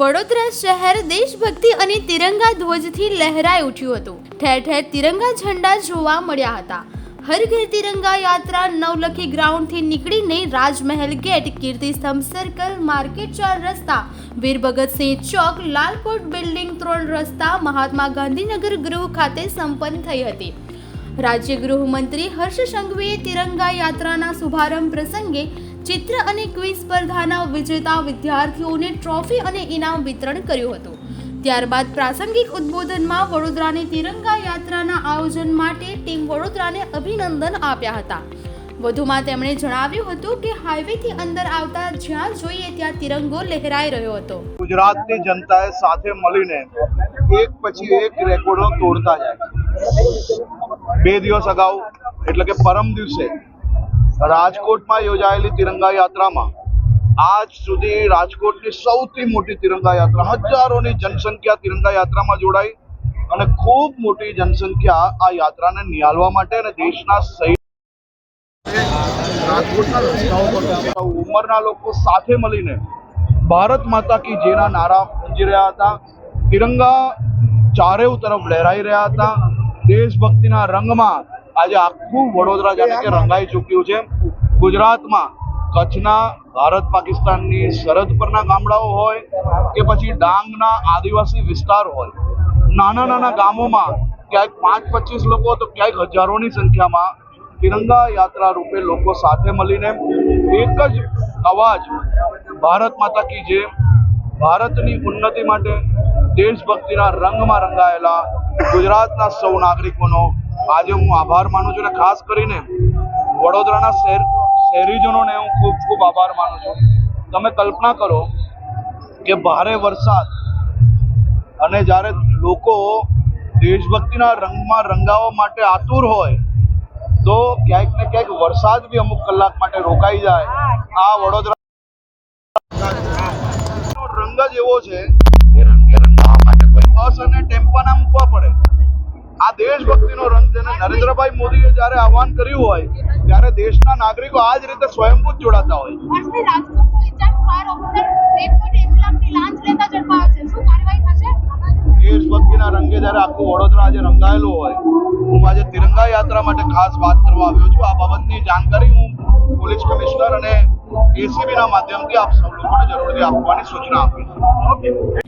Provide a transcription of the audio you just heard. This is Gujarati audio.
વડોદરા શહેર દેશભક્તિ અને તિરંગા ધ્વજથી લહેરાઈ ઉઠ્યું હતું। ઠેર ઠેર તિરંગા ઝંડા જોવા મળ્યા હતા। હર ઘર તિરંગા યાત્રા નવલખી ગ્રાઉન્ડથી નીકળીને રાજમહેલ ગેટ, કીર્તિસ્તંભ સર્કલ, માર્કેટ 4 રસ્તા, વીર ભગતસિંહ ચોક, લાલકોટ બિલ્ડિંગ 3 રસ્તા, મહાત્મા ગાંધીનગર ગૃહ ખાતે સંપન્ન થઈ હતી। રાજ્ય ગૃહમંત્રી હર્ષ સંઘવીએ તિરંગા યાત્રાના શુભારંભ પ્રસંગે ચિત્ર અને ક્વિઝ સ્પર્ધાના વિજેતા વિદ્યાર્થીઓને ટ્રોફી અને ઇનામ વિતરણ કર્યું હતું। ત્યારબાદ પ્રાસંગિક ઉદ્બોધનમાં વડોદરાની તિરંગા યાત્રાના આયોજન માટે ટીમ વડોદરાને અભિનંદન આપ્યા હતા। વધુમાં તેમણે જણાવ્યું હતું કે હાઈવેથી અંદર આવતા જ્યાં જોઈએ ત્યાં તિરંગો લહેરાઈ રહ્યો હતો। ગુજરાતની જનતાએ સાથે મળીને એક પછી એક રેકોર્ડો તોડતા જાય। 2 દિવસ અગાઉ એટલે કે પરમ દિવસે રાજકોટમાં યોજાયેલી તિરંગા યાત્રામાં આજ સુધી રાજકોટની સૌથી મોટી તિરંગા યાત્રા, હજારોની જનસંખ્યા તિરંગા યાત્રામાં જોડાઈ અને ખૂબ મોટી જનસંખ્યા આ યાત્રાને નિહાળવા માટે અને દેશના રાજકોટના રસ્તાઓ પર ઉંમરના લોકો સાથે મળીને ભારત માતા કી જયના નારા ગુંજી રહ્યા હતા। તિરંગા ચારેય તરફ લહેરાઈ રહ્યા હતા। દેશભક્તિના રંગમાં આજે આખું વડોદરા જાણે કે રંગાઈ ચૂક્યું છે। ગુજરાતમાં કચ્છના ભારત પાકિસ્તાનની સરહદ પરના ગામડાઓ હોય કે પછી ડાંગના આદિવાસી વિસ્તાર હોય, નાના નાના ગામોમાં ક્યાંક 5-25 લોકો તો ક્યાંક હજારોની સંખ્યામાં તિરંગા યાત્રા રૂપે લોકો સાથે મળીને એક જ અવાજ, ભારત માતા કી જય, ભારતની ઉન્નતિ માટે દેશભક્તિના રંગમાં રંગાયેલા ગુજરાતના સૌ નાગરિકોનો આજે હું આભાર માનું છું અને ખાસ કરીને વડોદરાના શહેરીજનોને હું ખૂબ ખૂબ આભાર માનું છું। તમે કલ્પના કરો કે ભારે વરસાદ અને જ્યારે લોકો દેશભક્તિના રંગમાં રંગાવવા માટે આતુર હોય તો ક્યાંક ને ક્યાંક વરસાદ બી અમુક કલાક માટે રોકાઈ જાય। આ વડોદરા રંગ જ એવો છે એ રંગે રંગાવવા માટે કોઈ બસ અને ટેમ્પા ના મૂકવા પડે। આ દેશભક્તિનો રંગ છે ને નરેન્દ્રભાઈ મોદીએ જ્યારે આહવાન કર્યું હોય ત્યારે દેશના નાગરિકો આ જ રીતે સ્વયંભૂત જોડાતા હોય। દેશભક્તિના રંગે જ્યારે આખું વડોદરા આજે રંગાયેલું હોય, હું આજે તિરંગા યાત્રા માટે ખાસ વાત કરવા આવ્યો છું। આ બાબતની જાણકારી હું પોલીસ કમિશનર અને એસીબીના માધ્યમથી આપ સૌ લોકોને જરૂરથી આપવાની સૂચના આપીશ। ઓકે।